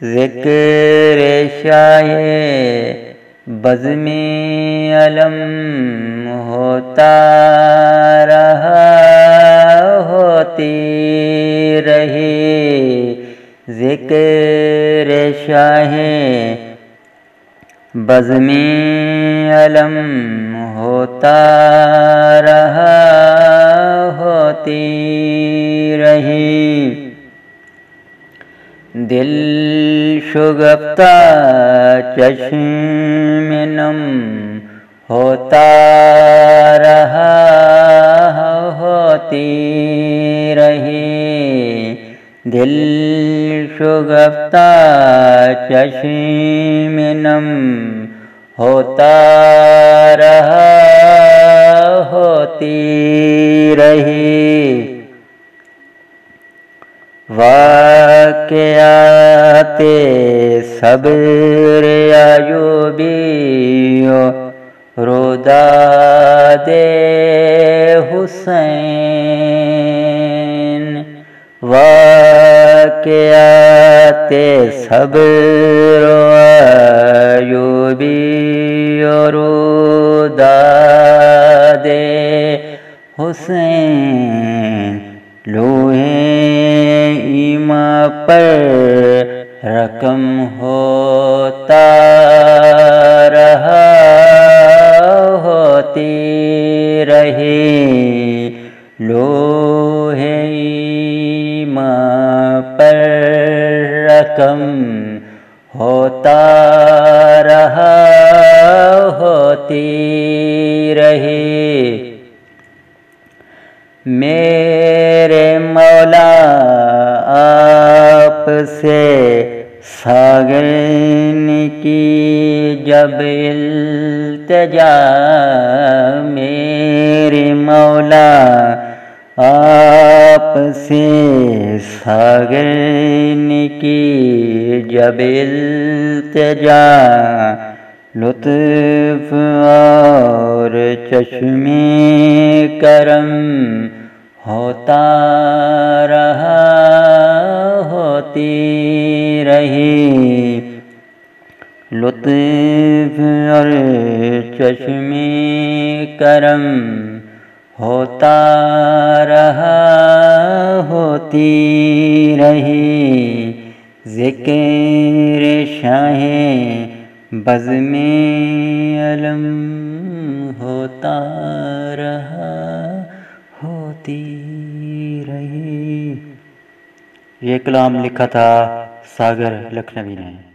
ذکر شاہ بزم علم ہوتا رہا ہوتی رہی، ذکر شاہ بزم علم ہوتا رہا ہوتی رہی، دل شگفتہ چشم نم ہوتا رہا ہوتی رہی، دل شگفتہ چشم نم ہوتا رہا ہوتی رہی، واقعات صبر ایوبی روداد حسین، واقعات صبر ایوبی روداد حسین، لوح ایمان پر رقم ہوتا رہا ہوتی رہی، لوح ایمان پر رقم ہوتا رہا ہوتی رہی، میرے مولا آپ سے ساگن کی جب التجا، میرے مولا آپ سے ساگن کی جب التجا، لطف اور چشم کرم ہوتا رہا ہوتی رہی، لطف اور چشم کرم ہوتا رہا ہوتی رہی، ذکر شاہ بزم علم ہوتا رہا ہوتی رہی۔ یہ کلام لکھا تھا ساگر لکھنوی نے۔